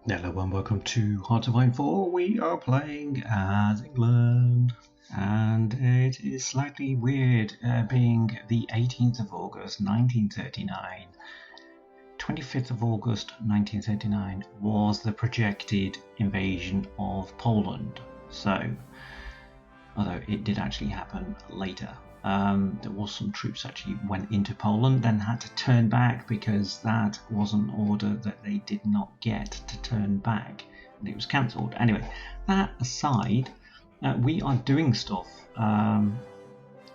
Hello and welcome to HOI4. We are playing as England, and it is slightly weird being the 18th of August 1939. 25th of August 1939 was the projected invasion of Poland. So, although it did actually happen later. There was some troops actually went into Poland, then had to turn back because that was an order that they did not get to turn back, and it was cancelled. Anyway, that aside, we are doing stuff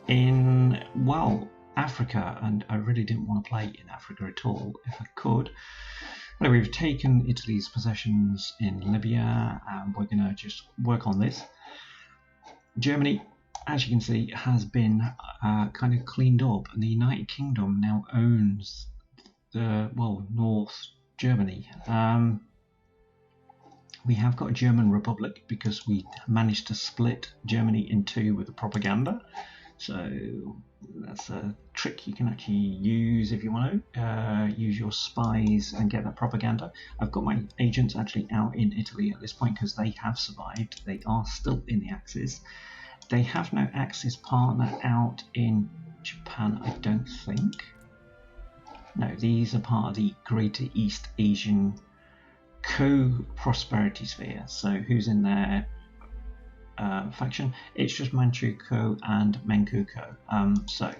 in, well, Africa, and I really didn't want to play in Africa at all if I could. But we've taken Italy's possessions in Libya, and we're going to just work on this. Germany, as you can see, has been kind of cleaned up, and the United Kingdom now owns the, well, North Germany. We have got a German Republic because we managed to split Germany in two with the propaganda. So that's a trick you can actually use if you want to use your spies and get that propaganda. I've got my agents actually out in Italy at this point because they have survived. They are still in the Axis. They have no Axis partner out in Japan, I don't think. No, these are part of the Greater East Asian Co-Prosperity Sphere. So who's in their faction? It's just Manchukuo and Menkuko. So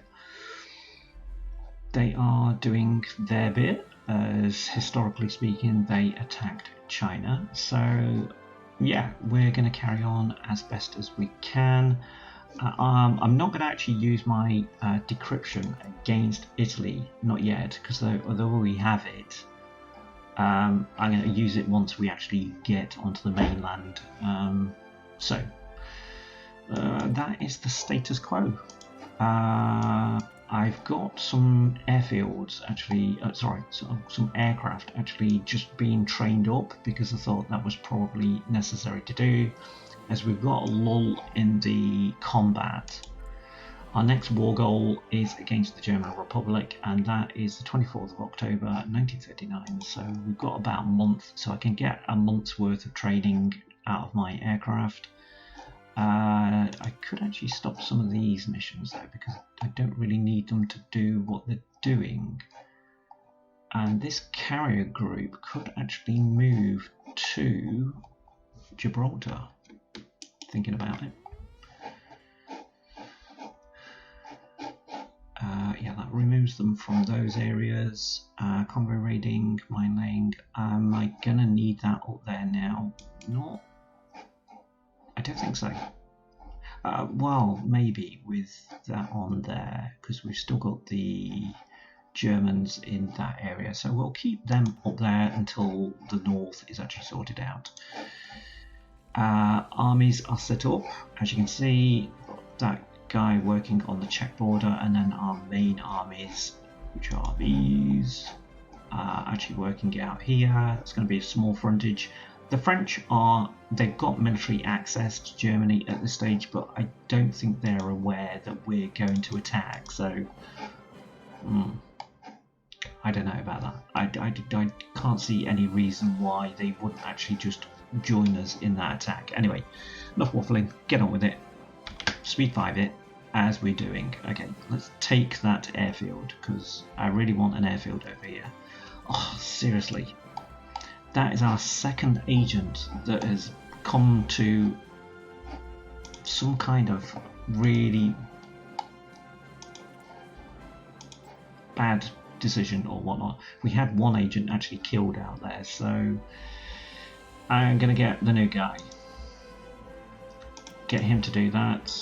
they are doing their bit. As historically speaking, they attacked China. So yeah, we're going to carry on as best as we can. I'm not going to actually use my decryption against Italy, not yet, because although we have it, I'm going to use it once we actually get onto the mainland. So that is the status quo. I've got some airfields actually, some aircraft actually just being trained up because I thought that was probably necessary to do, as we've got a lull in the combat. Our next war goal is against the German Republic, and that is the 24th of October 1939, so we've got about a month, so I can get a month's worth of training out of my aircraft. I could actually stop some of these missions though, because I don't really need them to do what they're doing. And this carrier group could actually move to Gibraltar, thinking about it. Yeah, that removes them from those areas. Convoy raiding, mine laying. Am I gonna need that up there now? Not. I don't think so. Well, maybe with that on there, because we've still got the Germans in that area, so we'll keep them up there until the north is actually sorted out. Armies are set up, as you can see, that guy working on the Czech border, and then our main armies, which are these, actually working out here. It's going to be a small frontage. The French they've got military access to Germany at this stage, but I don't think they're aware that we're going to attack, so I don't know about that. I can't see any reason why they wouldn't actually just join us in that attack. Anyway, enough waffling, get on with it. Speed 5 it, as we're doing. Okay, let's take that airfield, because I really want an airfield over here. Oh, seriously. That is our second agent that has come to some kind of really bad decision or whatnot. We had one agent actually killed out there, so I'm going to get the new guy. Get him to do that.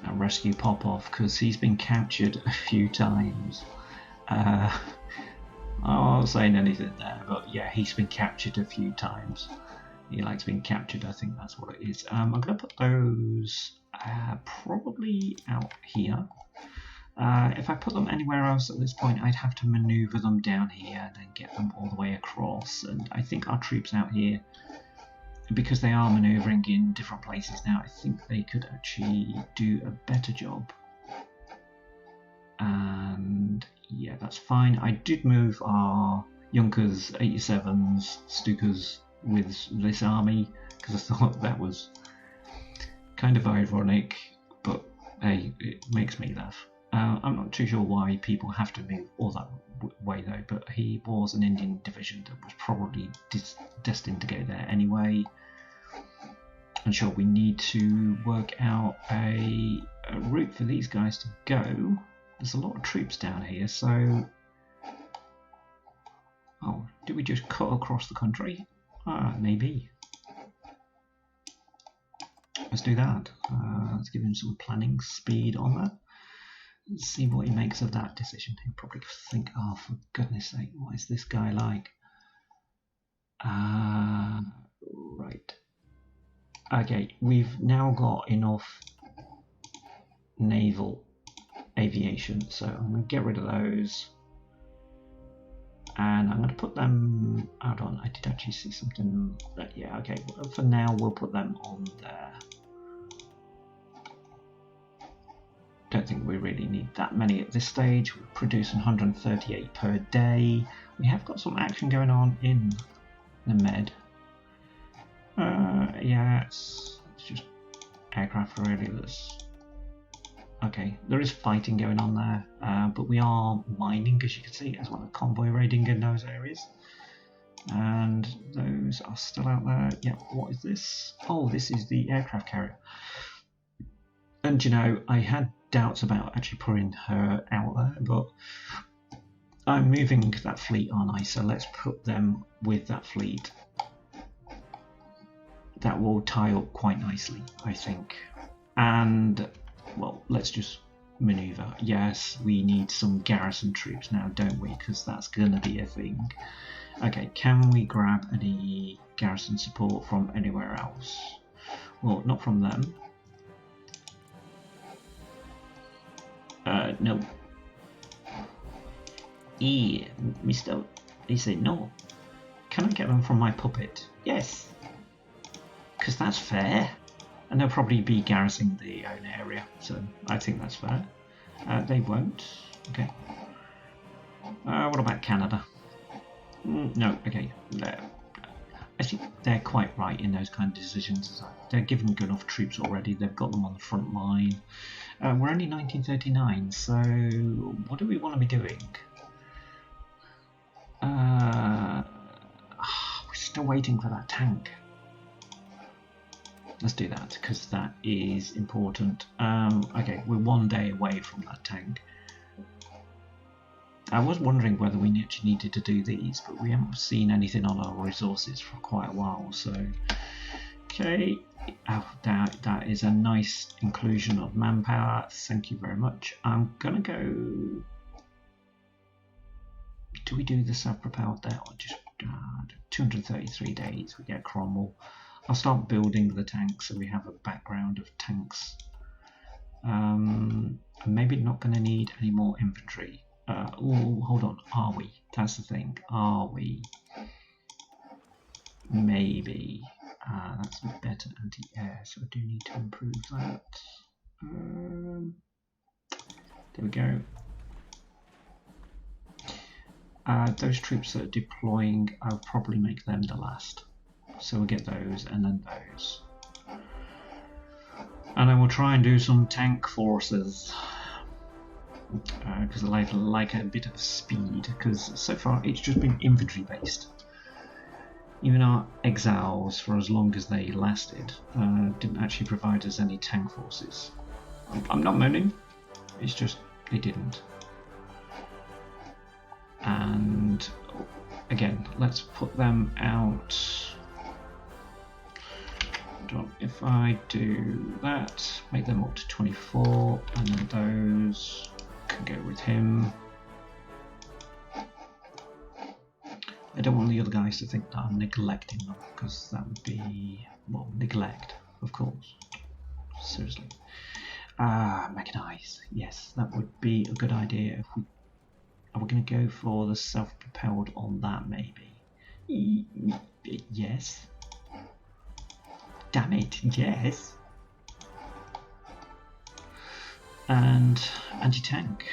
And rescue Popov, because he's been captured a few times. I'm not saying anything there, but yeah, he's been captured a few times. He likes being captured, I think that's what it is. I'm going to put those probably out here. If I put them anywhere else at this point, I'd have to maneuver them down here and then get them all the way across. And I think our troops out here, because they are maneuvering in different places now, I think they could actually do a better job. And yeah, that's fine. I did move our Junkers, 87s, Stukas with this army, because I thought that was kind of ironic, but hey, it makes me laugh. I'm not too sure why people have to move all that way though, but he was an Indian division that was probably destined to go there anyway. And sure, we need to work out a route for these guys to go. There's a lot of troops down here, so... Oh, did we just cut across the country? Maybe. Let's do that. Let's give him some planning speed on that. Let's see what he makes of that decision. He'll probably think, oh, for goodness sake, what is this guy like? Right. Okay, we've now got enough naval aviation, so I'm going to get rid of those. And I'm going to put them, hold on, I did actually see something, yeah, okay, for now we'll put them on there. Don't think we really need that many at this stage. We're producing 138 per day. We have got some action going on in the Med. Yeah, it's just aircraft really. Okay, there is fighting going on there, but we are mining, as you can see, as well as convoy raiding in those areas. And those are still out there. Yeah, what is this? Oh, this is the aircraft carrier. And you know, I had doubts about actually putting her out there, but I'm moving that fleet, aren't I? So let's put them with that fleet. That will tie up quite nicely, I think. And, well, let's just maneuver. Yes, we need some garrison troops now, don't we? Because that's going to be a thing. Okay, can we grab any garrison support from anywhere else? Well, not from them. No. Mister, he said no. Can I get them from my puppet? Yes. Because that's fair. And they'll probably be garrisoning the own area, so I think that's fair. They won't. Okay. What about Canada? No, okay. I think they're quite right in those kind of decisions. They're given good enough troops already. They've got them on the front line. We're only 1939, so what do we want to be doing? We're still waiting for that tank. Let's do that, because that is important. Okay, we're 1 day away from that tank. I was wondering whether we actually needed to do these, but we haven't seen anything on our resources for quite a while, so... Okay, oh, that is a nice inclusion of manpower, thank you very much. I'm gonna go... Do we do the self-propelled there, or just 233 days, we get Cromwell. I'll start building the tanks so we have a background of tanks. I'm maybe not going to need any more infantry. Oh, hold on, are we? That's the thing. Are we? Maybe. That's better anti-air, so I do need to improve that. There we go. Those troops that are deploying, I'll probably make them the last. So we'll get those and then those. And I will try and do some tank forces. Because I like a bit of speed, because so far it's just been infantry based. Even our exiles, for as long as they lasted, didn't actually provide us any tank forces. I'm not moaning, it's just they didn't. And again, let's put them out. If I do that, make them up to 24, and then those can go with him. I don't want the other guys to think that I'm neglecting them, because that would be, well, neglect, of course. Seriously. Mechanize. Yes, that would be a good idea. If we are we going to go for the self-propelled on that, maybe? Yes. Damn it, yes. And anti-tank.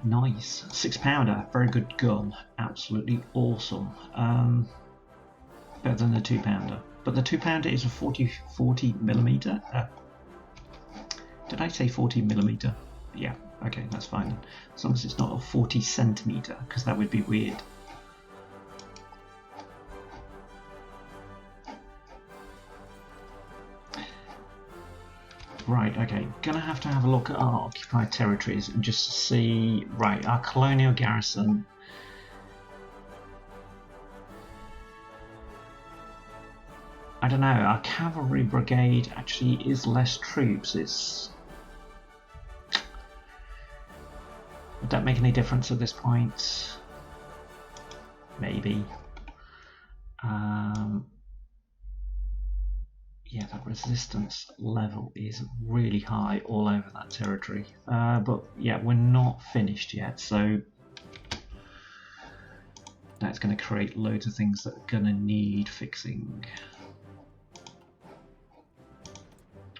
Nice. 6-pounder, very good gun. Absolutely awesome. Better than the 2-pounder. But the 2-pounder is a 40mm. Did I say 40mm? Yeah, okay, that's fine. As long as it's not a 40cm, because that would be weird. Right, okay, gonna have to have a look at our occupied territories and just see, right, our colonial garrison. I don't know, our cavalry brigade actually is less troops. Would that make any difference at this point? Maybe. Yeah, that resistance level is really high all over that territory. But yeah, we're not finished yet, so that's going to create loads of things that are going to need fixing.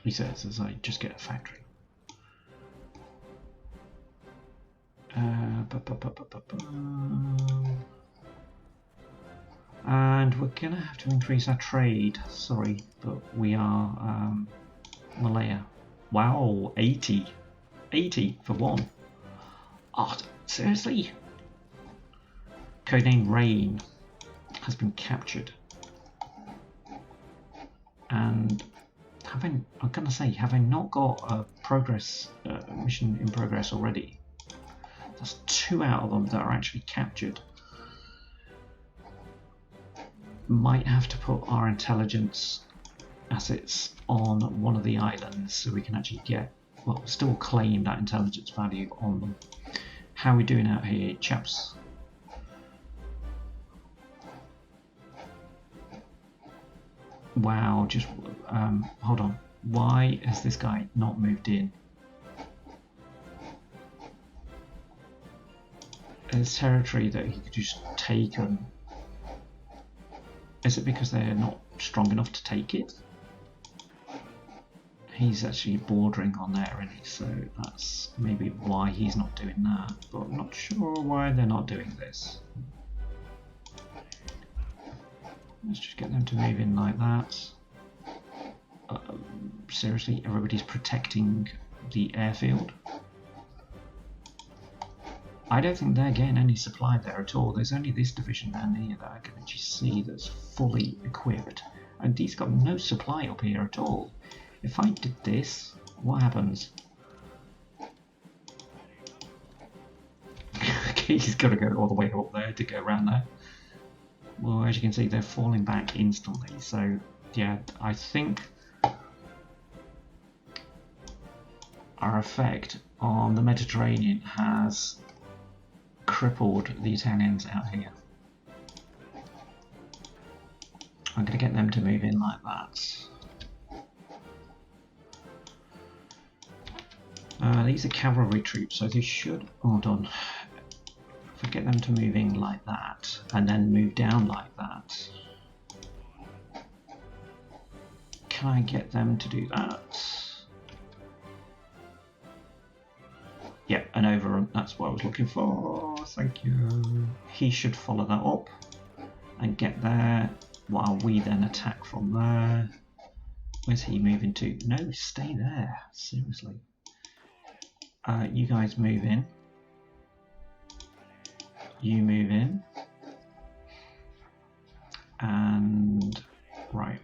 He says as I just get a factory. And we're going to have to increase our trade. Sorry, but we are Malaya. Wow, 80. 80 for one. Oh, seriously? Codename Rain has been captured. And I'm going to say, have I not got a progress mission in progress already? That's 2 out of them that are actually captured. Might have to put our intelligence assets on one of the islands so we can actually get, well, still claim that intelligence value on them. How are we doing out here, chaps? Wow, just hold on. Why has this guy not moved in? There's territory that he could just take and... Is it because they're not strong enough to take it? He's actually bordering on there, isn't he? So that's maybe why he's not doing that. But I'm not sure why they're not doing this. Let's just get them to move in like that. Seriously, everybody's protecting the airfield. I don't think they're getting any supply there at all. There's only this division down here that I can actually see that's fully equipped. And he's got no supply up here at all. If I did this, what happens? Okay, he's got to go all the way up there to go around there. Well, as you can see, they're falling back instantly. So, yeah, I think our effect on the Mediterranean has crippled the Italians out here. I'm going to get them to move in like that. These are cavalry troops, so they should... Hold on. If I get them to move in like that, and then move down like that, can I get them to do that? Yep, an overrun, that's what I was looking for, thank you. He should follow that up and get there while we then attack from there. Where's he moving to? No, stay there, seriously. You guys move in. You move in. And, right,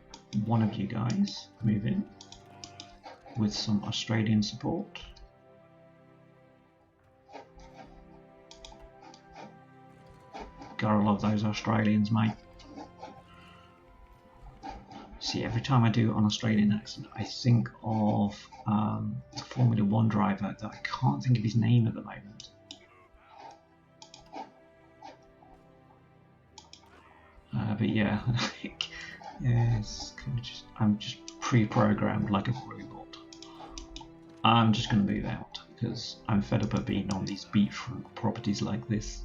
one of you guys move in with some Australian support. Gotta love those Australians, mate. See, every time I do an Australian accent, I think of a Formula 1 driver that I can't think of his name at the moment. But yeah, yes, I'm just pre-programmed like a robot. I'm just going to move out because I'm fed up of being on these beachfront properties like this.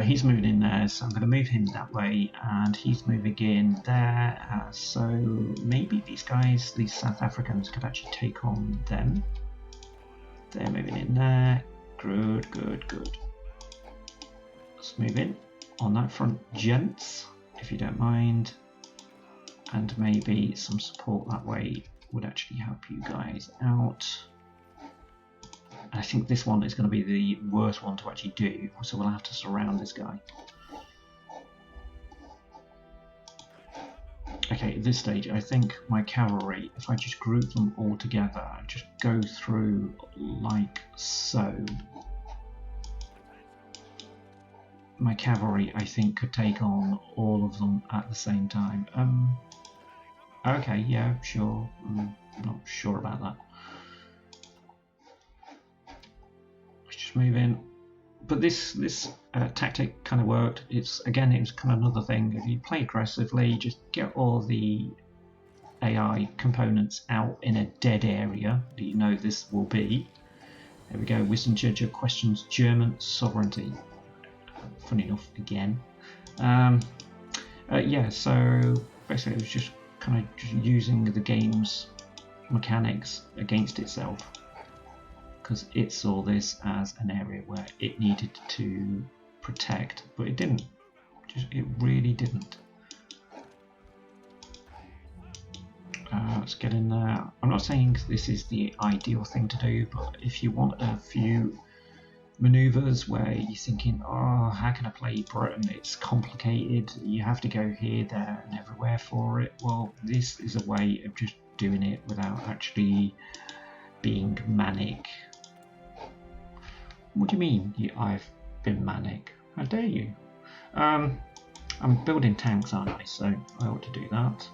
He's moving in there, so I'm going to move him that way, and he's moving in there, so maybe these guys, these South Africans, could actually take on them. They're moving in there. Good, good, good. Let's move in on that front, gents, if you don't mind. And maybe some support that way would actually help you guys out. I think this one is going to be the worst one to actually do, so we'll have to surround this guy. Okay, at this stage, I think my cavalry, if I just group them all together, just go through like so. My cavalry, I think, could take on all of them at the same time. Okay, yeah, sure. I'm not sure about that. Let's just move in. But this tactic kind of worked. It was kind of another thing. If you play aggressively, just get all the AI components out in a dead area that you know this will be. There we go. Wisdom Judge questions German sovereignty. Funny enough, again. Yeah, so basically it was just kind of just using the game's mechanics against itself, because it saw this as an area where it needed to protect, but it didn't. It really didn't. Let's get in there. I'm not saying this is the ideal thing to do, but if you want a few maneuvers where you're thinking, oh, how can I play Britain? It's complicated. You have to go here, there, and everywhere for it. Well, this is a way of just doing it without actually being manic. What do you mean I've been manic? How dare you? I'm building tanks, aren't I? So I ought to do that.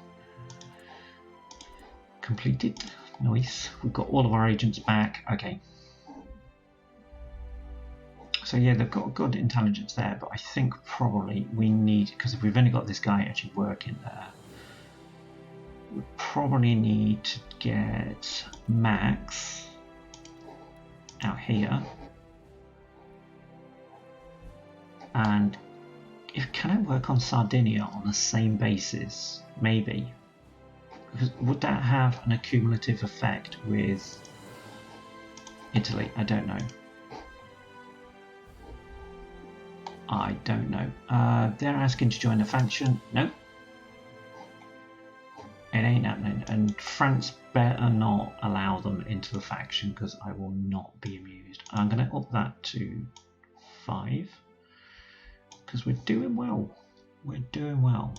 Completed. Nice. We've got all of our agents back. Okay. So yeah, they've got good intelligence there, but I think probably we need, because if we've only got this guy actually working there, we probably need to get Max out here. And can I work on Sardinia on the same basis? Maybe. Because would that have an accumulative effect with Italy? I don't know. I don't know. They're asking to join a faction. No. It ain't happening. And France better not allow them into the faction, because I will not be amused. I'm going to up that to 5. Because we're doing well. We're doing well.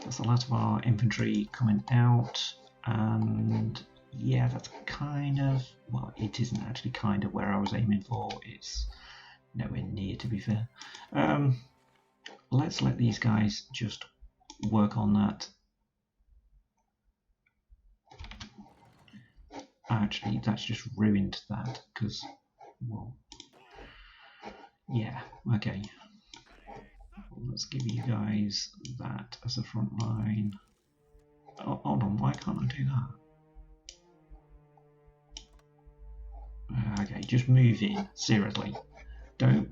That's the last of our infantry coming out. And yeah, that's kind of, well, it isn't actually kind of where I was aiming for. It's nowhere near, to be fair. Let's let these guys just work on that. Actually, that's just ruined that, because, well, yeah, okay. Let's give you guys that as a front line. Oh, hold on, why can't I do that? Okay, just move in, seriously. Don't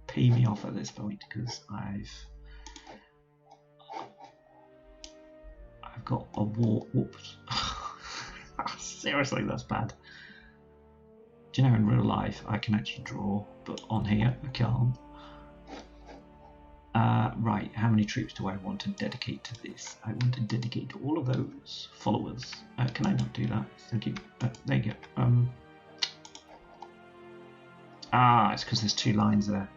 pee me off at this point, because I've got a war. Whoops. Seriously, that's bad. Do you know, in real life I can actually draw, but on here I can't. Right, how many troops do I want to dedicate to this? I want to dedicate to all of those followers. Can I not do that? Thank you. There you go. It's because there's 2 lines there.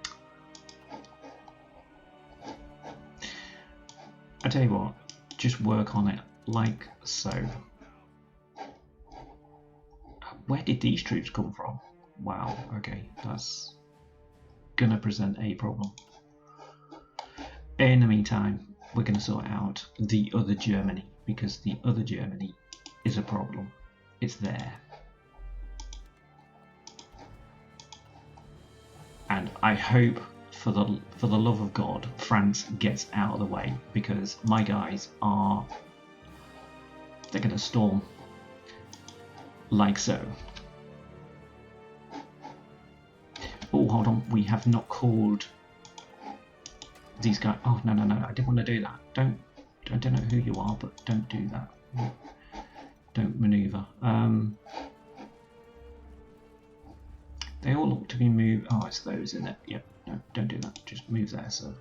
I tell you what, just work on it like so. Where did these troops come from? Wow, okay, that's gonna present a problem. In the meantime, we're gonna sort out the other Germany, because the other Germany is a problem. It's there. And I hope, for the love of God, France gets out of the way, because my guys they're gonna storm like so. Oh, hold on, we have not called these guys. Oh, no, I didn't want to do that. I don't know who you are, but don't do that. Don't maneuver. They all look to be moved. Oh, it's those, isn't it? Yep. No, don't do that. Just move there, sir.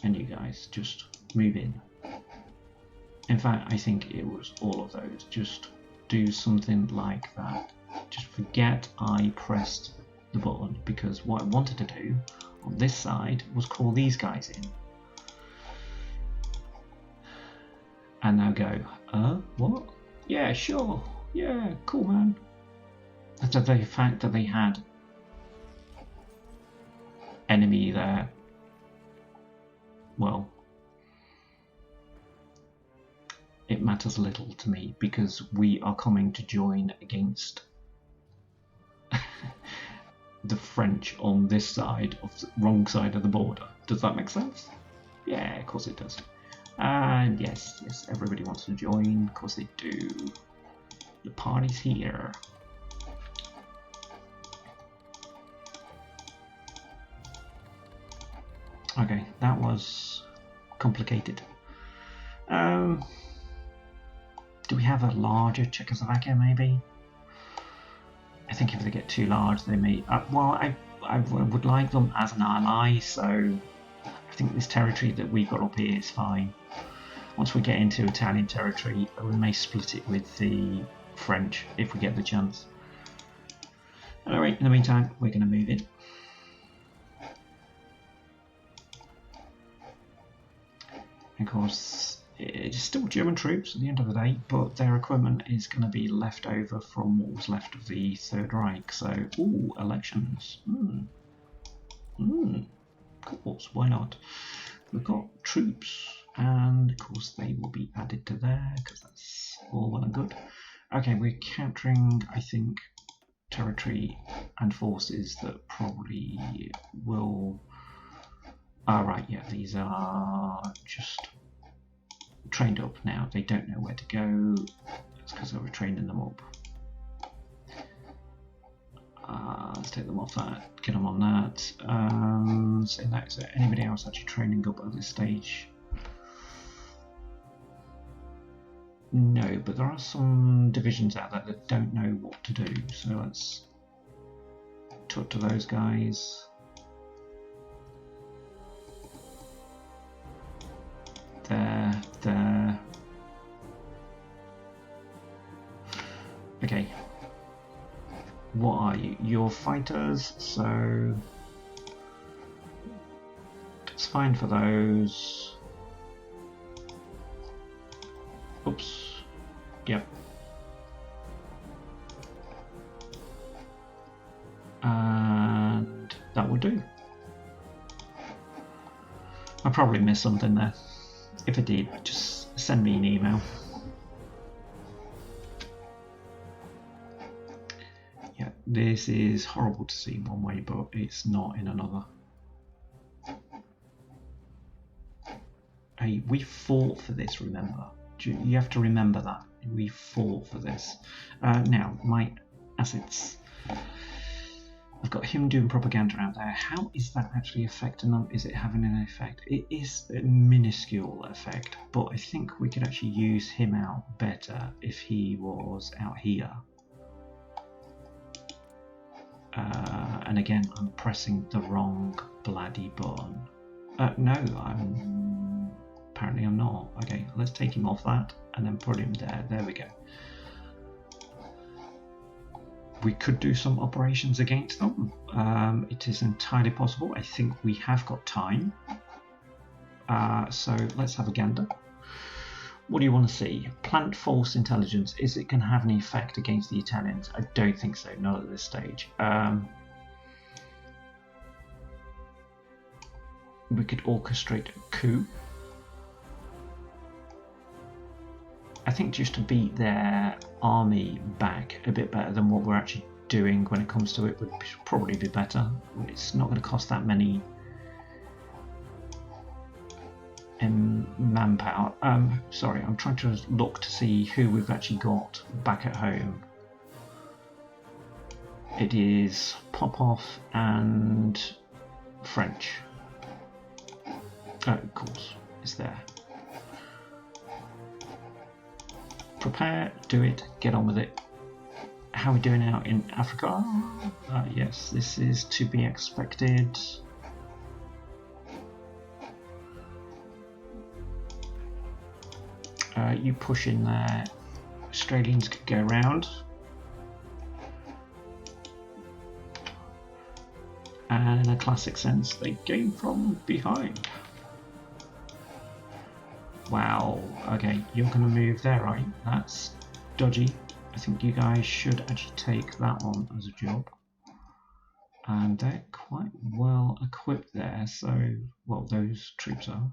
And you guys, just move in. In fact, I think it was all of those. Just do something like that. Just forget I pressed the button, because what I wanted to do on this side was call these guys in. And now go, what? Yeah, sure. Yeah, cool, man. That's the fact that they had enemy there. Well, it matters little to me because we are coming to join against the French on this side of the wrong side of the border. Does that make sense? Yeah, of course it does. And yes, everybody wants to join. Of course they do. The party's here. Okay, that was complicated. Do we have a larger Czechoslovakia maybe? I think if they get too large they may... well, I would like them as an ally, so I think this territory that we've got up here is fine. Once we get into Italian territory, we may split it with the French if we get the chance. Alright, in the meantime, we're going to move it. Of course, it's still German troops at the end of the day, but their equipment is going to be left over from what was left of the Third Reich. So, ooh, elections. Of course, why not? We've got troops, and of course they will be added to there because that's all well and good. Okay, we're capturing, I think, territory and forces that probably will... Right, yeah, these are just trained up now. They don't know where to go. That's because we're training them up. Let's take them off that, get them on that. So that, is there anybody else actually training up at this stage? No, but there are some divisions out there that don't know what to do. So let's talk to those guys. There. Okay. What are you? You're fighters, so it's fine for those. Oops. Yep. And that will do. I probably missed something there. If I did, just send me an email. Yeah, this is horrible to see in one way, but it's not in another. Hey, we fought for this, remember? You have to remember that. We fought for this. Now, my assets. I've got him doing propaganda out there. How is that actually affecting them? Is it having an effect? It is a minuscule effect, but I think we could actually use him out better if he was out here. And again, I'm pressing the wrong bloody button. No, apparently I'm not. Okay, let's take him off that and then put him there. There we go. We could do some operations against them. It is entirely possible. I think we have got time. So let's have a gander. What do you want to see? Plant false intelligence. Is it going to have any effect against the Italians? I don't think so, not at this stage. We could orchestrate a coup. I think just to beat their army back a bit better than what we're actually doing when it comes to it would probably be better. It's not going to cost that many manpower. Sorry, I'm trying to look to see who we've actually got back at home. It is Popov and French. Of course, it's there. Prepare, do it, get on with it. how are we doing out in Africa? Yes, this is to be expected. You push in there. Australians could go round. And in a classic sense, they came from behind. Wow, okay, you're going to move there, right? That's dodgy. I think you guys should actually take that one as a job. And they're quite well equipped there, so, well, those troops are.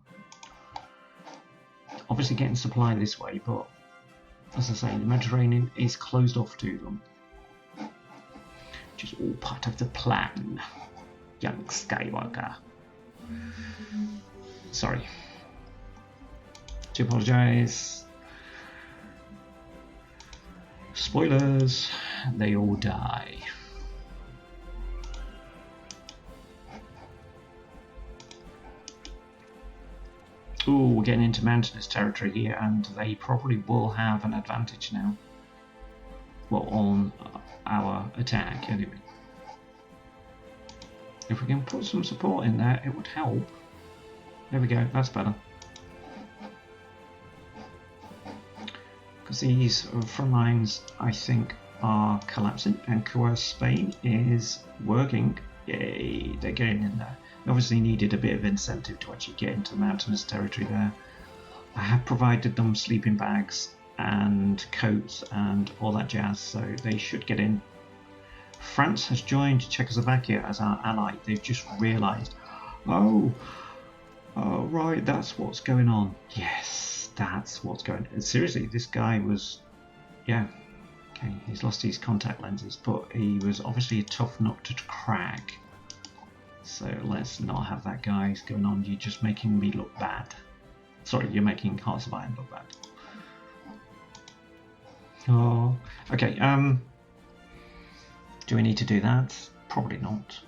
Obviously getting supply this way, but as I say, the Mediterranean is closed off to them. Which is all part of the plan, young Skywalker. Sorry. To apologise. Spoilers, they all die. Ooh, we're getting into mountainous territory here, and they probably will have an advantage now. Well, on our attack, anyway. If we can put some support in there, it would help. There we go, that's better. Because these front lines, I think, are collapsing, and coerce Spain is working. Yay, they're getting in there. They obviously needed a bit of incentive to actually get into mountainous territory there. I have provided them sleeping bags and coats and all that jazz, so they should get in. France has joined Czechoslovakia as our ally. They've just realised, oh right, that's what's going on. Yes, that's what's going on. Seriously, this guy was, yeah, okay, he's lost his contact lenses, but he was obviously a tough nut to crack. So let's not have that, guys, going on. You're just making me look bad. Sorry, you're making Hearts of Iron look bad. Oh, okay. Do we need to do that? Probably not.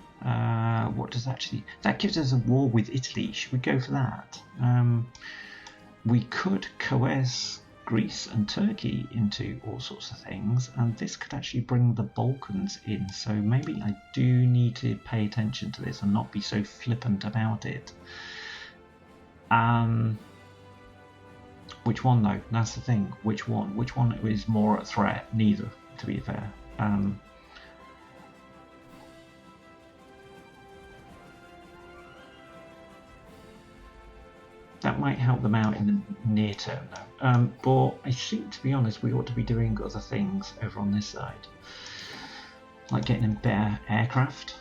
What does actually... That gives us a war with Italy. Should we go for that? We could coerce Greece and Turkey into all sorts of things, and this could actually bring the Balkans in, so maybe I do need to pay attention to this and not be so flippant about it. Which one though? That's the thing. Which one? Which one is more a threat? Neither, to be fair. That might help them out in the near term though. But I think, to be honest, we ought to be doing other things over on this side. Like getting in better aircraft.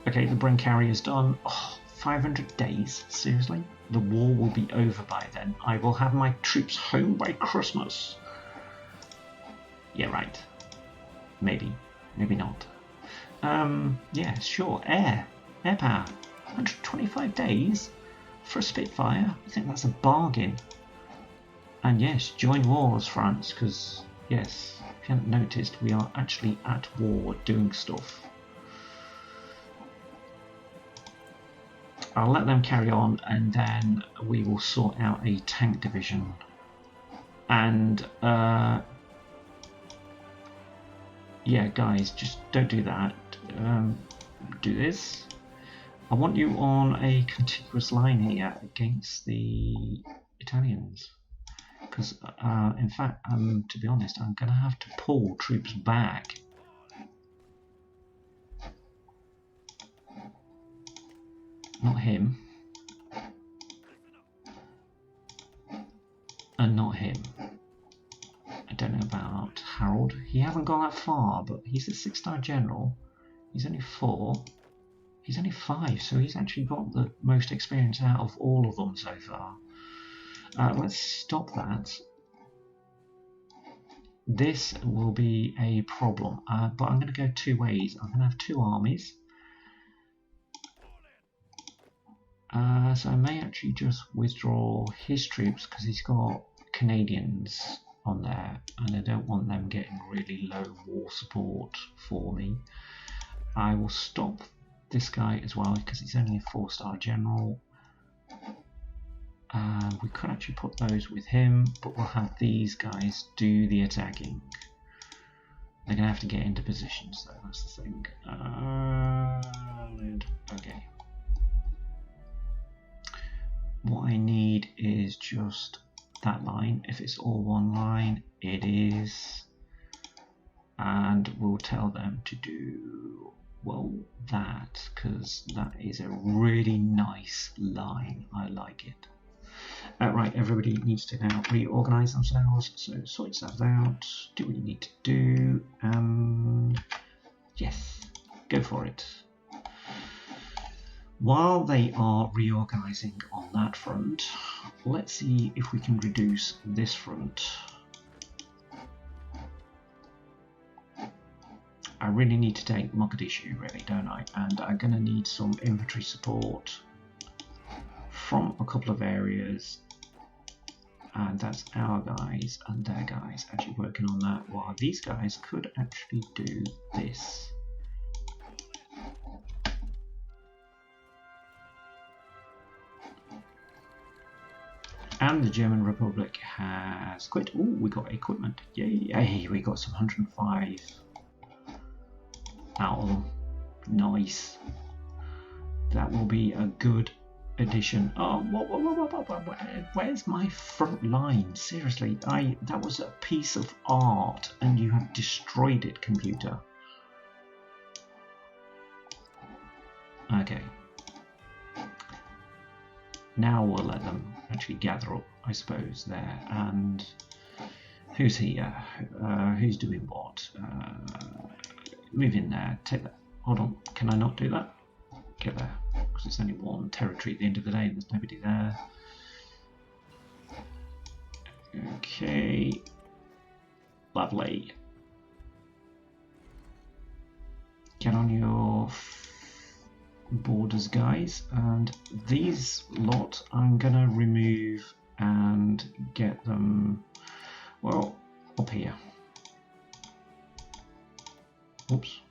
Okay, the Bren carrier's done. Oh, 500 days? Seriously? The war will be over by then. I will have my troops home by Christmas. Yeah, right. Maybe. Maybe not. Yeah, sure. Air power. 125 days for a Spitfire. I think that's a bargain. And yes, join wars, France, because yes, if you haven't noticed, we are actually at war doing stuff. I'll let them carry on, and then we will sort out a tank division. And yeah, guys, just don't do that. Do this. I want you on a contiguous line here against the Italians, because in fact, to be honest, I'm going to have to pull troops back. Not him, and not him. I don't know about Harold. He hasn't gone that far, but he's a 6-star general. He's only 4. He's only 5, so he's actually got the most experience out of all of them so far. Let's stop that. This will be a problem, but I'm going to go 2 ways. I'm going to have 2 armies. So I may actually just withdraw his troops because he's got Canadians on there, and I don't want them getting really low war support for me. I will stop this guy as well because he's only a 4-star general. We could actually put those with him, but we'll have these guys do the attacking. They're going to have to get into positions though, that's the thing. Okay. What I need is just that line. If it's all one line, it is. And we'll tell them to do, well, that, because that is a really nice line. I like it. Right, everybody needs to now reorganize themselves, so sort yourselves out, do what you need to do, and yes, go for it. While they are reorganizing on that front, let's see if we can reduce this front. I really need to take Mogadishu, really, don't I? And I'm going to need some infantry support from a couple of areas, and that's our guys and their guys actually working on that, while these guys could actually do this. And the German Republic has quit. Oh, we got equipment. Yay! Hey, we got some 105 out of them. Nice. That will be a good addition. Oh, where's my front line? Seriously, that was a piece of art, and you have destroyed it, computer. Okay. Now we'll let them actually gather up, I suppose, there. And who's here? Who's doing what? Move in there. Take that. Hold on. Can I not do that? Get there. Because it's only one territory at the end of the day. There's nobody there. Okay. Lovely. Get on your borders, guys, and these lot I'm gonna remove and get them, well, up here. Oops.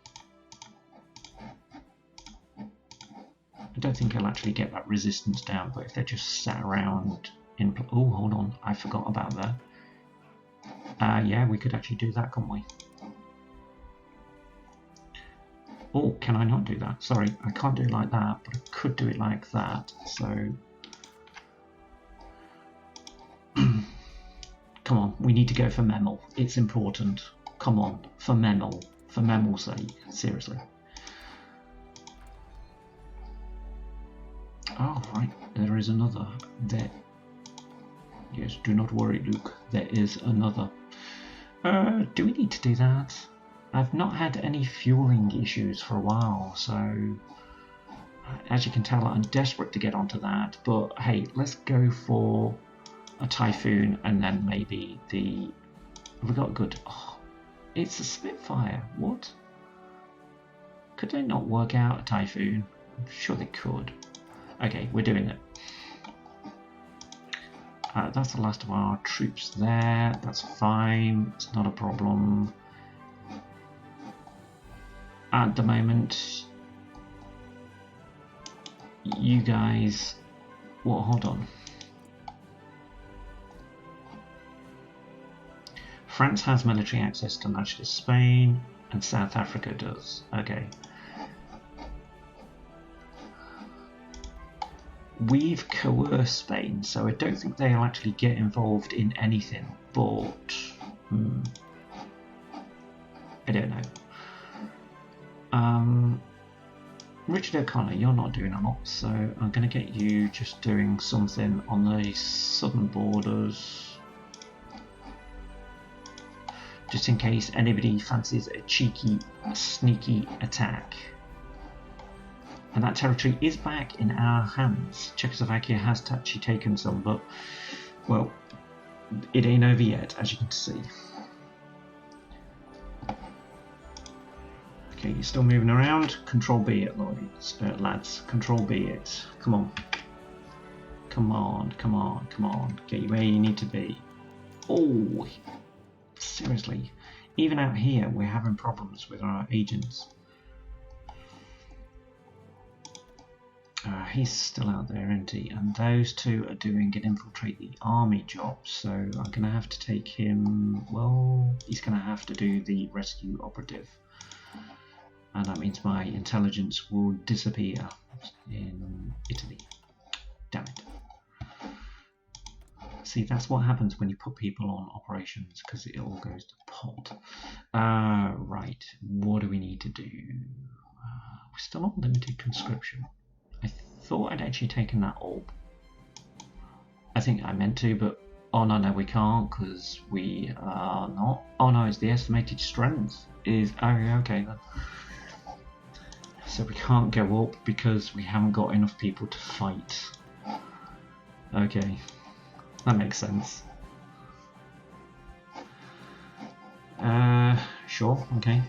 I don't think I'll actually get that resistance down, but if they're just sat around in, oh, hold on, I forgot about that. Yeah, we could actually do that, couldn't we? Oh, can I not do that? Sorry, I can't do it like that, but I could do it like that, so... Come on, we need to go for Memel. It's important. Come on, for Memel. For Memel's sake, seriously. Oh, right, there is another. There. Yes, do not worry, Luke. There is another. Do we need to do that? I've not had any fueling issues for a while, so as you can tell, I'm desperate to get onto that. But hey, let's go for a Typhoon, and then maybe the... Have we got good... Oh, it's a Spitfire. What? Could they not work out a Typhoon? I'm sure they could. Okay, we're doing it. That's the last of our troops there. That's fine. It's not a problem. At the moment, you guys... Well, hold on. France has military access to much to Spain, and South Africa does. Okay. We've coerced Spain, so I don't think they'll actually get involved in anything, but... I don't know. Richard O'Connor, you're not doing a lot, so I'm going to get you just doing something on the southern borders, just in case anybody fancies a cheeky, sneaky attack. And that territory is back in our hands. Czechoslovakia has actually taken some, but, well, it ain't over yet, as you can see. Okay, you're still moving around. Control B it, lads. Control B it. Come on. Come on, come on, come on. Get you where you need to be. Oh, seriously. Even out here, we're having problems with our agents. He's still out there, isn't he? And those two are doing an infiltrate the army job, so I'm going to have to take him. Well, he's going to have to do the rescue operative, and that means my intelligence will disappear in Italy. Damn it. See, that's what happens when you put people on operations, because it all goes to pot. Right, what do we need to do? We're still on limited conscription. I thought I'd actually taken that up. I think I meant to, but oh no, we can't, because we are not. Oh no, it's the estimated strength is okay then. So we can't go up because we haven't got enough people to fight. Okay. That makes sense. Sure, okay.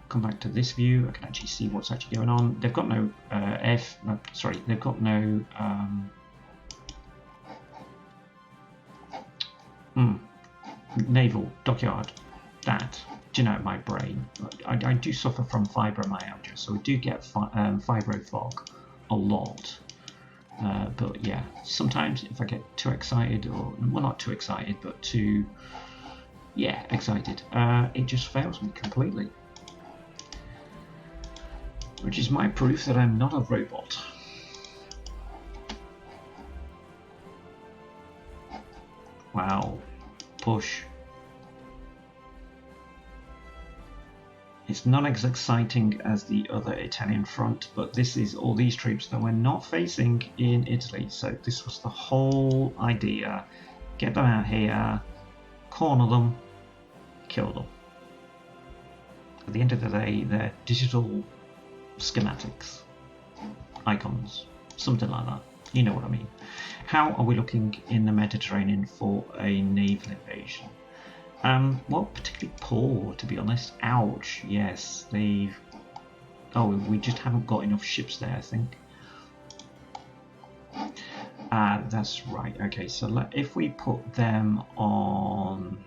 Come back to this view. I can actually see what's actually going on. They've got no they've got no naval dockyard. That, do you know, my brain. I do suffer from fibromyalgia, so I do get fibro fog a lot. But yeah, sometimes if I get too excited, or well, not too excited, but too excited, it just fails me completely. Which is my proof that I'm not a robot. Wow, push. It's not as exciting as the other Italian front, but this is all these troops that we're not facing in Italy. So this was the whole idea. Get them out here, corner them, kill them. At the end of the day, they're digital schematics, icons, something like that. You know what I mean. How are we looking in the Mediterranean for a naval invasion? Well, particularly poor, to be honest. Ouch, yes, they've... Oh, we just haven't got enough ships there, I think. That's right. Okay, so if we put them on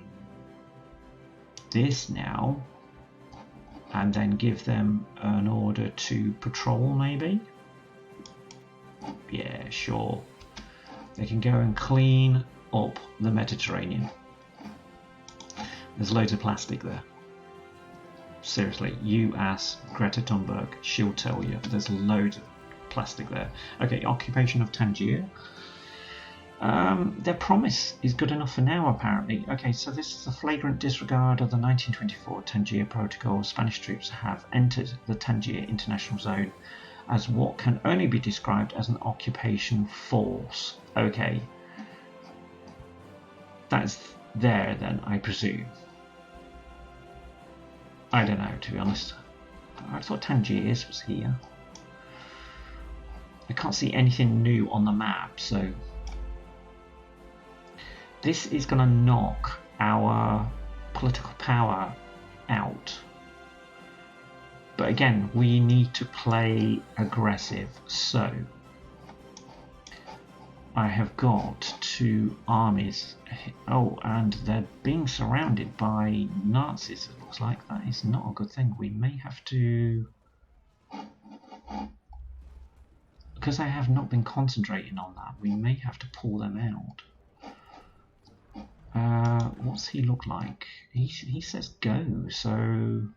this now, and then give them an order to patrol, maybe? Yeah, sure. They can go and clean up the Mediterranean. There's loads of plastic there. Seriously, you ask Greta Thunberg, she'll tell you. There's loads of plastic there. Okay, occupation of Tangier. Their promise is good enough for now, apparently. Okay, so this is a flagrant disregard of the 1924 Tangier Protocol. Spanish troops have entered the Tangier International Zone as what can only be described as an occupation force. Okay. That's there then, I presume. I don't know, to be honest. I thought Tangiers was here. I can't see anything new on the map, so... This is going to knock our political power out. But again, we need to play aggressive, so... I have got 2 armies. Oh, and they're being surrounded by Nazis, it looks like. That is not a good thing. We may have to... Because I have not been concentrating on that, we may have to pull them out. What's he look like? He says go, so...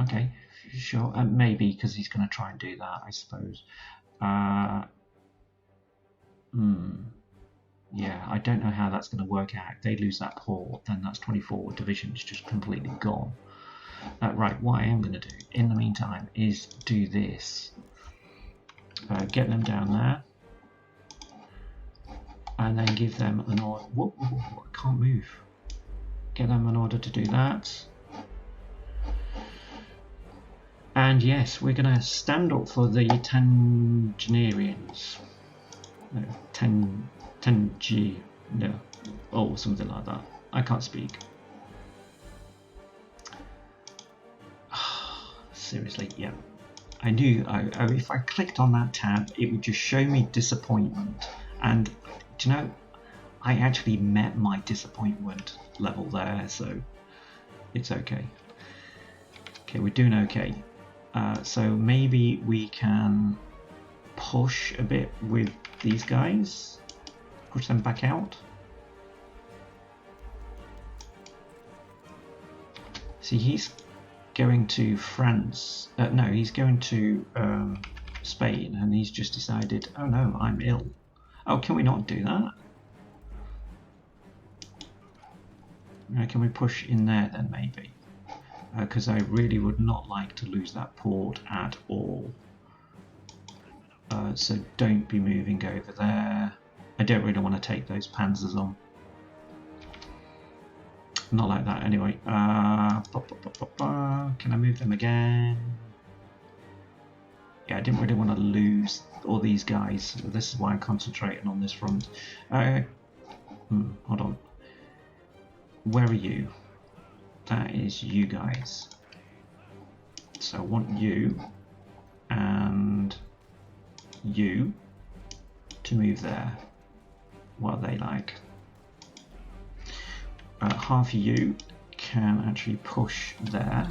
Okay, sure. Maybe, because he's going to try and do that, I suppose. Yeah, I don't know how that's going to work out. If they lose that port, then that's 24 divisions just completely gone. Right, what I am going to do in the meantime is do this. Get them down there. And then give them an order. Whoa, I can't move. Get them an order to do that. And yes, we're going to stand up for the Tangierians. Oh, something like that. I can't speak. Seriously, yeah. I knew if I clicked on that tab, it would just show me disappointment. And, do you know, I actually met my disappointment level there, so it's okay. Okay, we're doing okay. So maybe we can push a bit with these guys, push them back out. See, he's going to France. No, he's going to Spain, and he's just decided, oh no, I'm ill. Oh, can we not do that? Can we push in there then, maybe? Because I really would not like to lose that port at all. So don't be moving over there. I don't really want to take those panzers on. Not like that anyway. Can I move them again? Yeah, I didn't really want to lose all these guys. This is why I'm concentrating on this front. Hold on. Where are you? That is you guys. So I want you and you to move there. What are they like? Half of you can actually push there.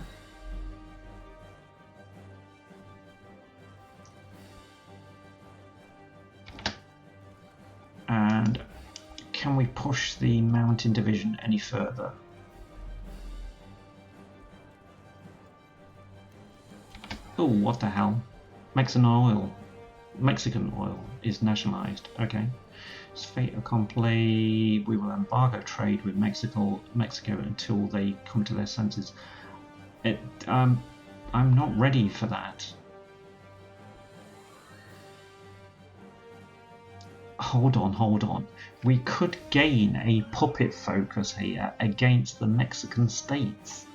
And can we push the mountain division any further? Oh, what the hell? Mexican oil is nationalized. Okay. It's fait accompli. We will embargo trade with Mexico until they come to their senses. I'm not ready for that. Hold on. We could gain a puppet focus here against the Mexican states,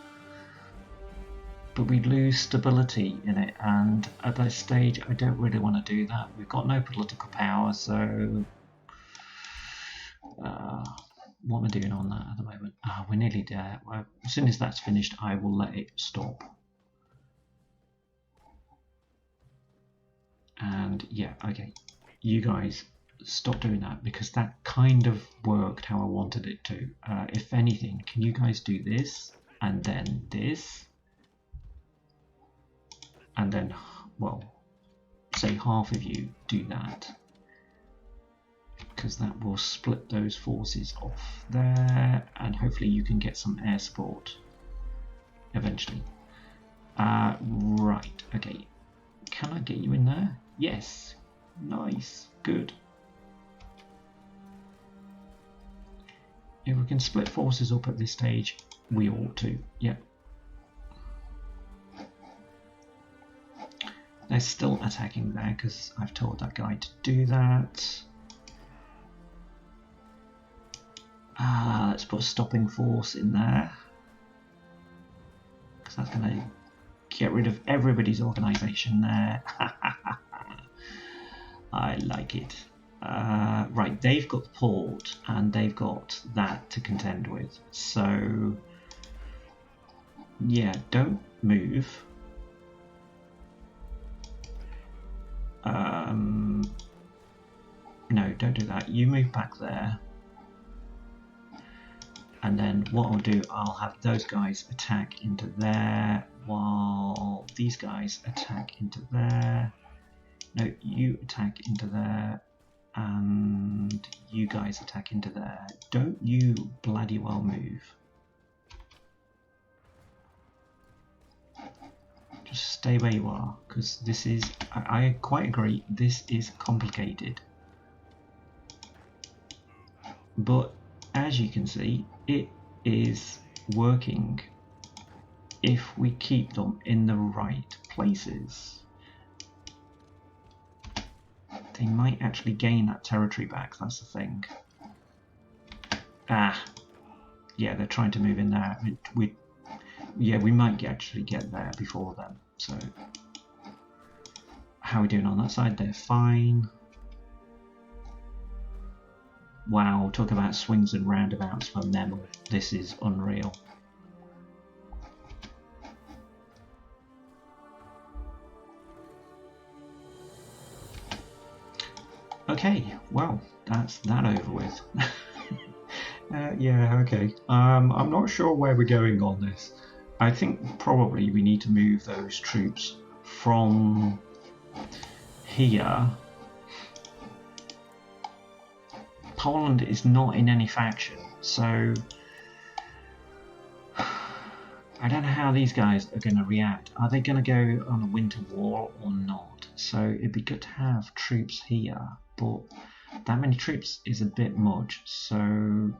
but we lose stability in it, and at this stage I don't really want to do that. We've got no political power, so what am I doing on that at the moment? We're nearly there. Well, as soon as that's finished, I will let it stop. And yeah, okay, you guys stop doing that, because that kind of worked how I wanted it to. If anything, can you guys do this and then this? And then, well, say half of you do that, because that will split those forces off there, and hopefully you can get some air support eventually. Right, okay. Can I get you in there? Yes. Nice. Good. If we can split forces up at this stage, we ought to. Yeah. They're still attacking there because I've told that guy to do that. Let's put a stopping force in there, because that's going to get rid of everybody's organisation there. I like it. Right, they've got the port and they've got that to contend with. So, yeah, don't move. No, don't do that. You move back there. And then what I'll do, I'll have those guys attack into there, while these guys attack into there. No, you attack into there, and you guys attack into there. Don't you bloody well move. Just stay where you are, because this is, I quite agree, this is complicated. But as you can see, it is working if we keep them in the right places. They might actually gain that territory back, that's the thing. Yeah, they're trying to move in there. We might actually get there before then. So, how are we doing on that side? They're fine. Wow, talk about swings and roundabouts for Memel. This is unreal. Okay, well, that's that over with. Yeah, okay. I'm not sure where we're going on this. I think probably we need to move those troops from here. Poland is not in any faction, so I don't know how these guys are going to react. Are they going to go on a winter war or not? So it'd be good to have troops here, but that many troops is a bit much, so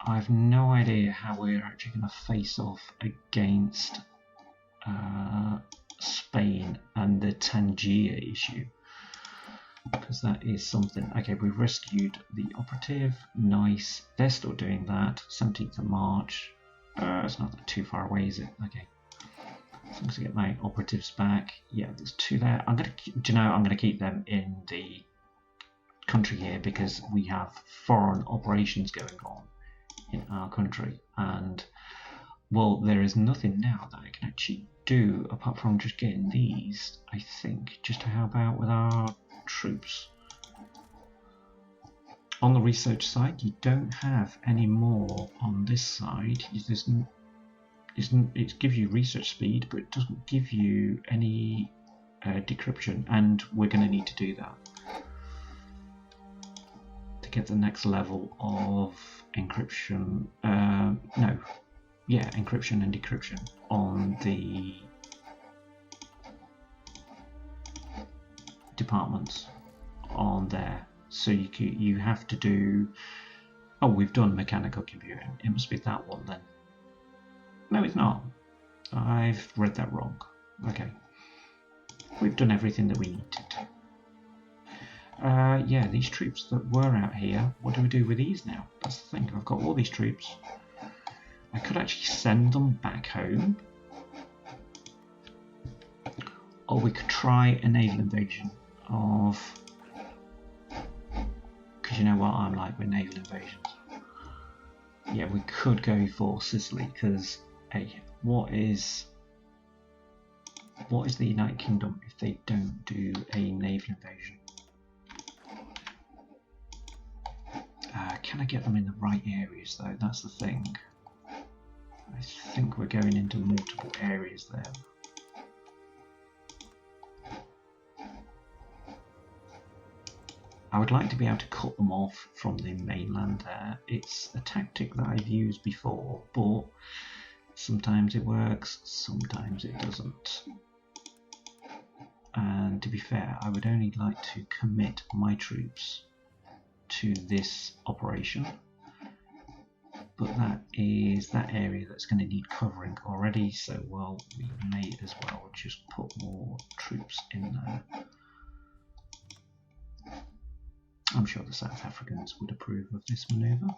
I have no idea how we're actually going to face off against Spain and the Tangier issue, because that is something. Okay, we've rescued the operative. Nice. They're still doing that. 17th of March. It's not too far away, is it? Okay. As long as I get my operatives back. Yeah, there's 2 there. I'm gonna keep them in the country here because we have foreign operations going on in our country, and well, there is nothing now that I can actually do apart from just getting these, I think, just to help out with our troops. On the research side, you don't have any more on this side. It gives you research speed, but it doesn't give you any decryption, and we're going to need to do that to get the next level of encryption. Encryption and decryption on the departments on there. So you have to do. Oh, we've done mechanical computing. It must be that one then. No, it's not. I've read that wrong. Okay. We've done everything that we needed. Yeah, these troops that were out here, what do we do with these now? That's the thing. I've got all these troops. I could actually send them back home. Or we could try a naval invasion of... Because you know what I'm like with naval invasions. Yeah, we could go for Sicily, because, hey, what is the United Kingdom if they don't do a naval invasion? Can I get them in the right areas though? That's the thing. I think we're going into multiple areas there. I would like to be able to cut them off from the mainland there. It's a tactic that I've used before, but sometimes it works, sometimes it doesn't. And to be fair, I would only like to commit my troops to this operation, but that is that area that's going to need covering already, so well, we may as well just put more troops in there. I'm sure the South Africans would approve of this manoeuvre.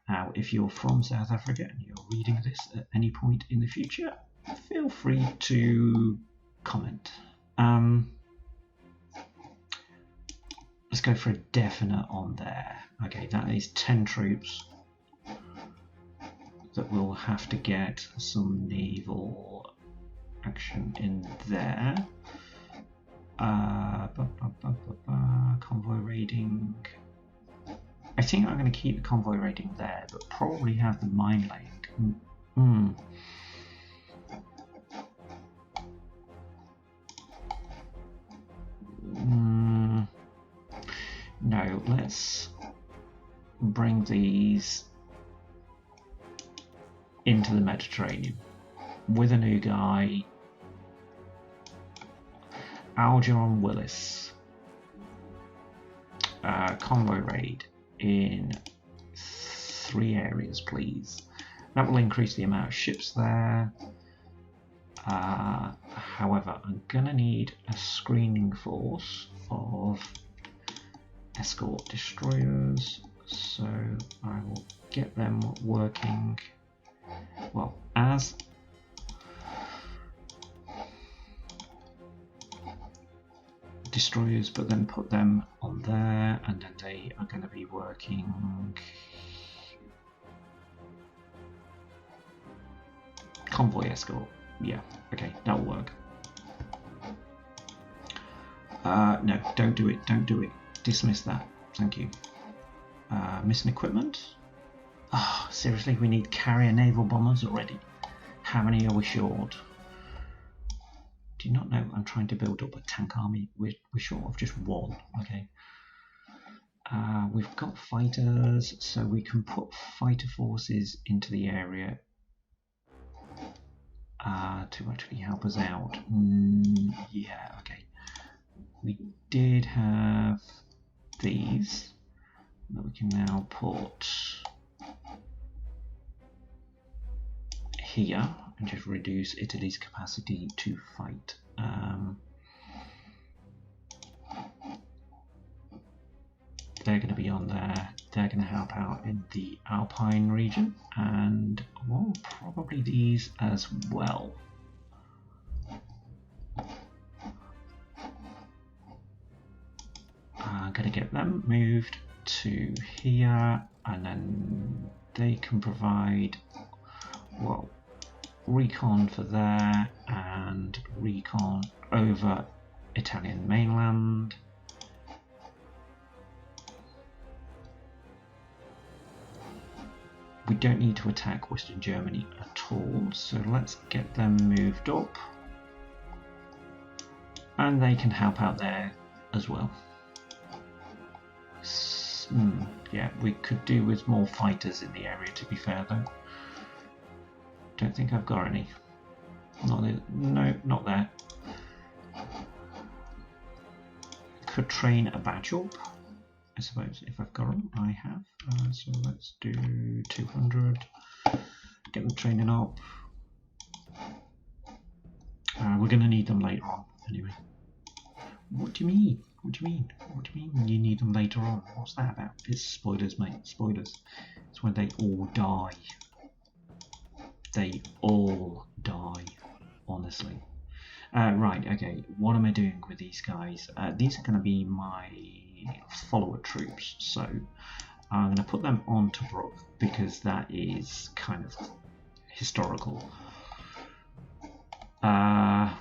Now, if you're from South Africa and you're reading this at any point in the future, feel free to comment. Let's go for a definite on there. Okay, that is 10 troops that will have to get some naval action in there. Convoy raiding. I think I'm going to keep the convoy raiding there, but probably have the mine laying. No, let's bring these into the Mediterranean with a new guy. Algernon Willis. Convoy raid in 3 areas, please. That will increase the amount of ships there. However, I'm going to need a screening force of escort destroyers, so I will get them working, well, as destroyers, but then put them on there, and then they are going to be working convoy escort. Yeah, okay, that'll work. No, don't do it, don't do it. Dismiss that, thank you. Missing equipment. Oh, seriously, we need carrier naval bombers already. How many are we short? Do you not know I'm trying to build up a tank army? We're short of just one. Okay. We've got fighters, so we can put fighter forces into the area to actually help us out. Yeah, okay. We did have these that we can now put here and just reduce Italy's capacity to fight. They're going to be on there. They're going to help out in the Alpine region, and well, probably these as well. I'm going to get them moved to here, and then they can provide, well, recon for there and recon over Italian mainland. We don't need to attack Western Germany at all, so let's get them moved up, and they can help out there as well. Yeah, we could do with more fighters in the area, to be fair, though. Don't think I've got any. No, not there. Could train a batch up, I suppose, if I've got them. I have. So let's do 200. Get them training up. We're going to need them later on, anyway. What do you mean? What do you mean? What do you mean you need them later on? What's that about? It's spoilers, mate. Spoilers. It's when they all die. They all die, honestly. Right, okay. What am I doing with these guys? These are going to be my follower troops, so I'm going to put them on Tobruk because that is kind of historical.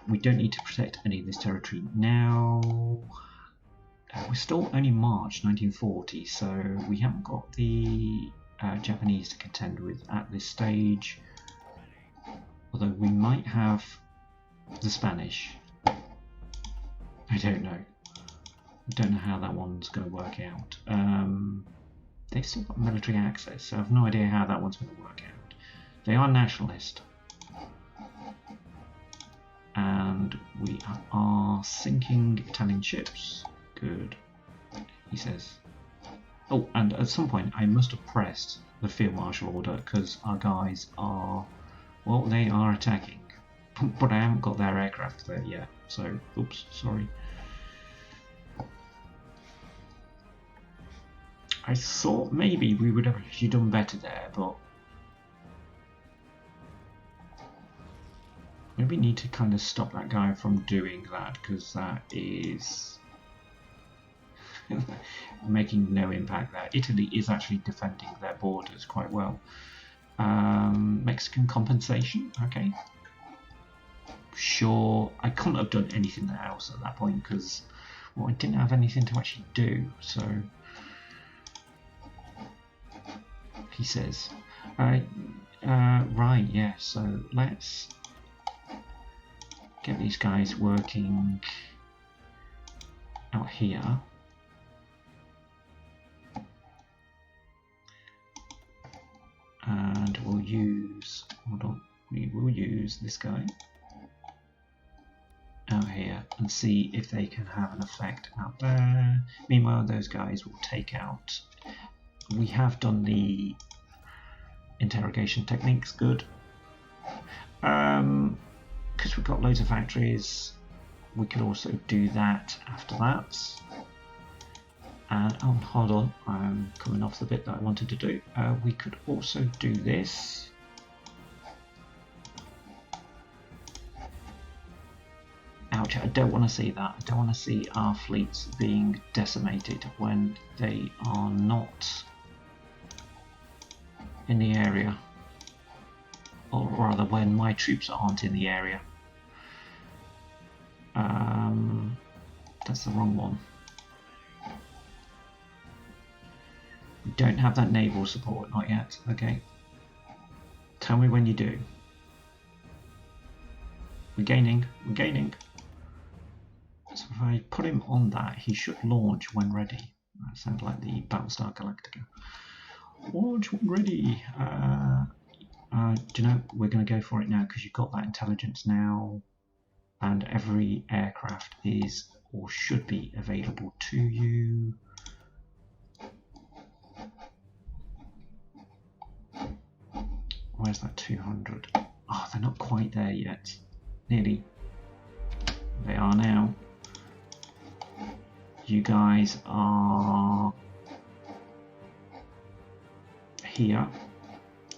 We don't need to protect any of this territory now. We're still only March 1940, so we haven't got the Japanese to contend with at this stage. Although we might have the Spanish. I don't know. I don't know how that one's going to work out. They've still got military access, so I have no idea how that one's going to work out. They are nationalist. And we are sinking Italian ships. Good, he says. Oh, and at some point I must have pressed the field marshal order because our guys are, well, they are attacking. But I haven't got their aircraft there yet, so oops, sorry. I thought maybe we would have actually done better there, but maybe need to kind of stop that guy from doing that, because that is making no impact there. Italy is actually defending their borders quite well. Mexican compensation, okay. Sure, I couldn't have done anything else at that point because, well, I didn't have anything to actually do, so he says. Right, yeah, so let's get these guys working out here. And we'll use, hold on, we will use this guy out here and see if they can have an effect out there. Meanwhile, those guys will take out. We have done the interrogation techniques, good. Because we've got loads of factories, we could also do that after that. And oh, hold on, I'm coming off the bit that I wanted to do. We could also do this. Ouch, I don't want to see that. I don't want to see our fleets being decimated when they are not in the area. Or rather, when my troops aren't in the area. That's the wrong one. We don't have that naval support, not yet. Okay. Tell me when you do. We're gaining. We're gaining. So if I put him on that, he should launch when ready. That sounds like the Battlestar Galactica. Launch when ready. Do you know, we're going to go for it now because you've got that intelligence now, and every aircraft is or should be available to you. Where's that 200? Oh, they're not quite there yet. Nearly. They are now. You guys are here,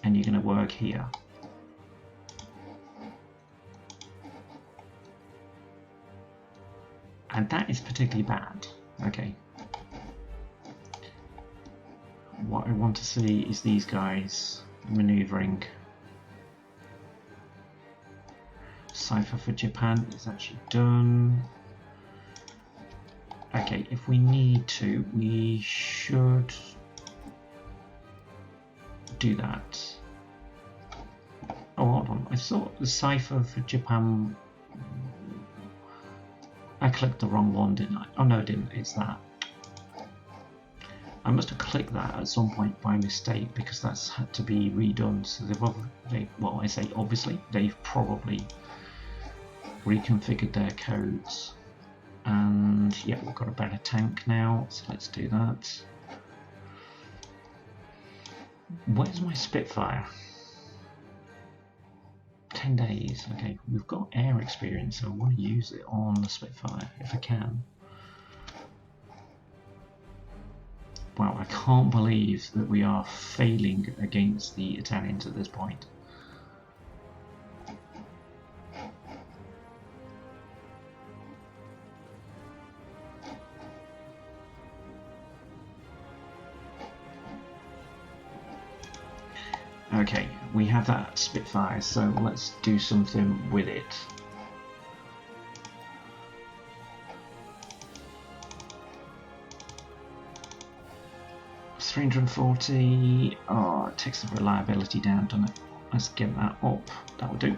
and you're going to work here. And that is particularly bad. Okay. What I want to see is these guys maneuvering. Cipher for Japan is actually done. Okay, if we need to, we should do that. Oh, hold on. I thought the cipher for Japan. I clicked the wrong one, didn't I? Oh no, I didn't. It's that. I must have clicked that at some point by mistake because that's had to be redone. So well, I say obviously, they've probably reconfigured their codes. And yeah, we've got a better tank now, so let's do that. Where's my Spitfire? 10 days. Okay, we've got air experience, so I want to use it on the Spitfire if I can. Wow, I can't believe that we are failing against the Italians at this point. Okay, we have that Spitfire, so let's do something with it. $340. Oh, it takes the reliability down, doesn't it? Let's get that up. That will do.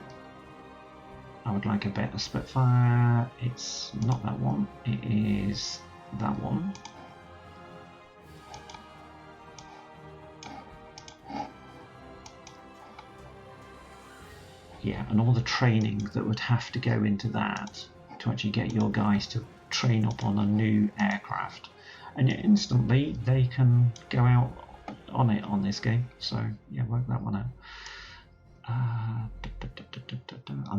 I would like a better Spitfire. It's not that one. It is that one. Yeah, and all the training that would have to go into that to actually get your guys to train up on a new aircraft. And yet instantly they can go out on it on this game. So yeah, work that one out. I'm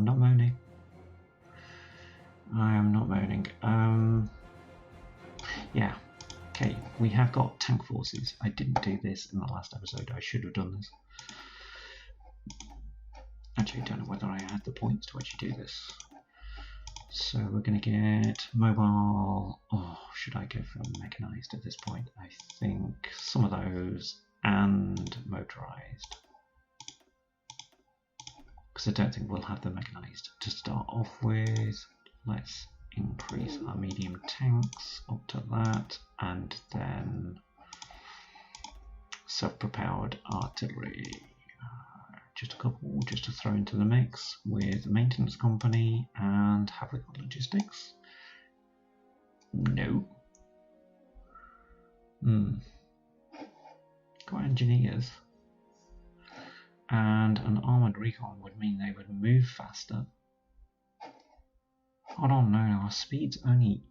not moaning. I am not moaning. Yeah. Okay, we have got tank forces. I didn't do this in the last episode. I should have done this. Actually, I don't know whether I had the points to actually do this. So we're going to get mobile. Oh, should I go for mechanized at this point? I think some of those and motorized. Because I don't think we'll have the mechanized to start off with. Let's increase our medium tanks up to that, and then self-propelled artillery. Just a couple just to throw into the mix with the maintenance company. And have we got logistics? No. Got engineers. And an armoured recon would mean they would move faster. Hold on, no, our speed's only...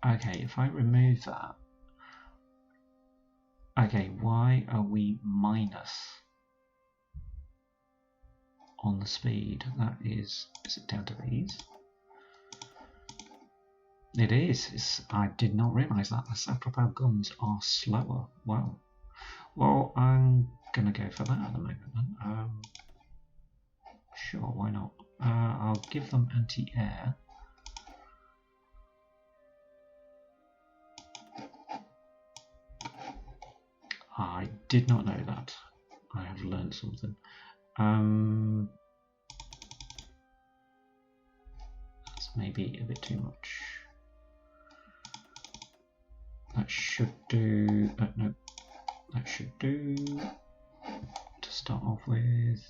Okay, if I remove that... Okay, why are we minus on the speed? That is it down to these? It is. I did not realise that. The self-propelled guns are slower. Wow. Well, I'm going to go for that at the moment then. Sure, why not? I'll give them anti-air. I did not know that. I have learned something. That's maybe a bit too much. that should do. No, that should do. To start off with,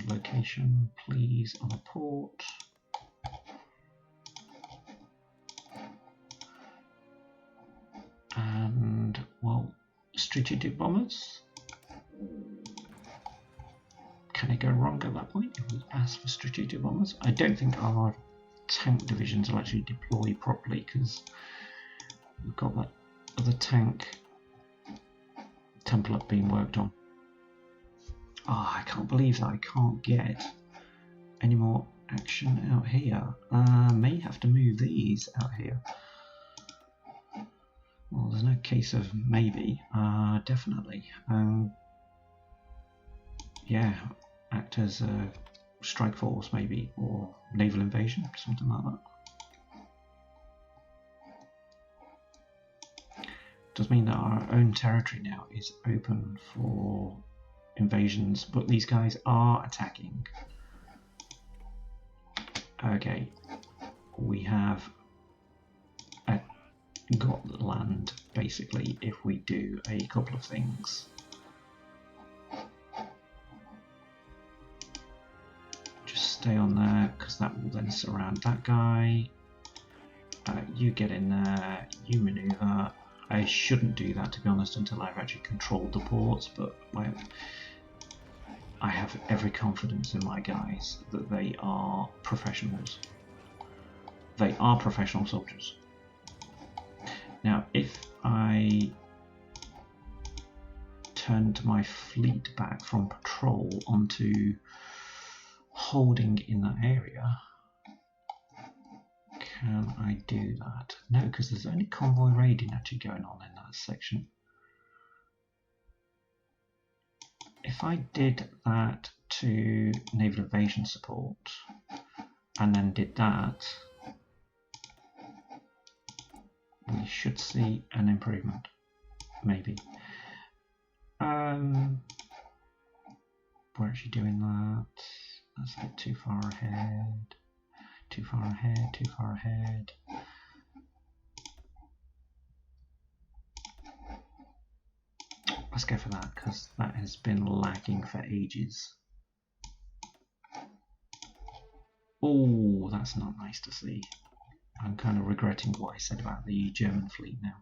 location, please, on a port. And, well, strategic bombers. Can it go wrong at that point if we ask for strategic bombers? I don't think our tank divisions will actually deploy properly because we've got that other tank template being worked on. Oh, I can't believe that I can't get any more action out here. May have to move these out here. Well, there's no case of maybe. Definitely. Yeah, act as a strike force maybe, or naval invasion, something like that. Does mean that our own territory now is open for invasions, but these guys are attacking. Okay, we have got land basically if we do a couple of things. Just stay on there because that will then surround that guy. You get in there, you maneuver. I shouldn't do that, to be honest, until I've actually controlled the ports, but I have every confidence in my guys that they are professionals. They are professional soldiers. Now, if I turn my fleet back from patrol onto holding in that area, can I do that? No, because there's only convoy raiding actually going on in that section. If I did that to naval invasion support and then did that, we should see an improvement, maybe. We're actually doing that. That's a bit too far ahead. Too far ahead, too far ahead. Let's go for that, because that has been lagging for ages. Oh, that's not nice to see. I'm kind of regretting what I said about the German fleet now.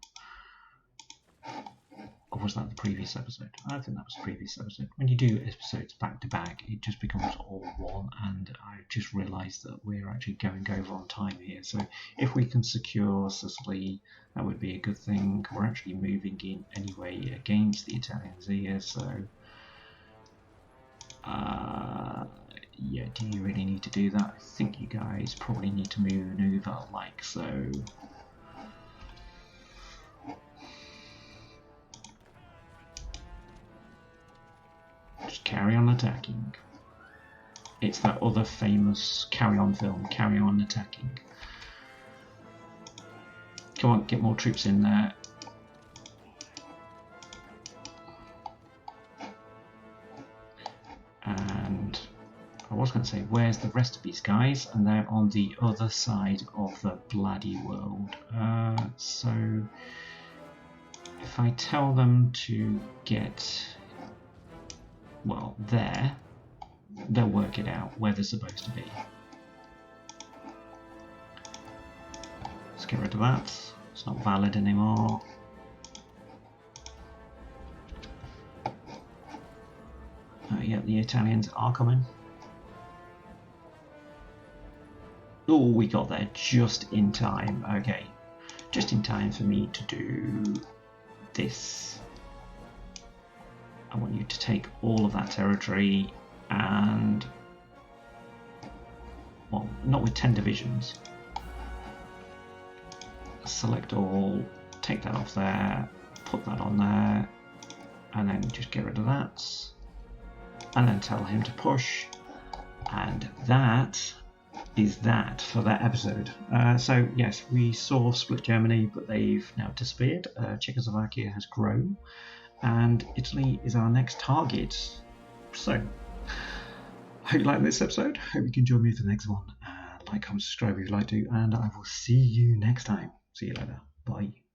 Or was that the previous episode? I think that was the previous episode. When you do episodes back to back, it just becomes all one, and I just realised that we're actually going over on time here. So if we can secure Sicily, that would be a good thing. We're actually moving in anyway against the Italians here, so yeah, do you really need to do that? I think you guys probably need to maneuver like so. Just carry on attacking. It's that other famous Carry On film, Carry On Attacking. Come on, get more troops in there. And I was going to say, where's the rest of these guys? And they're on the other side of the bloody world. So if I tell them to get, well, there, they'll work it out where they're supposed to be. Let's get rid of that. It's not valid anymore. Yeah, the Italians are coming. Oh, we got there just in time. Okay, just in time for me to do this. I want you to take all of that territory and, well, not with 10 divisions. Select all, take that off there, put that on there, and then just get rid of that. And then tell him to push. And that is that for that episode. So yes, we saw split Germany, but they've now disappeared. Czechoslovakia has grown, and Italy is our next target. So, hope you like this episode. Hope you can join me for the next one. Like, comment, subscribe if you'd like to, and I will see you next time. See you later. Bye.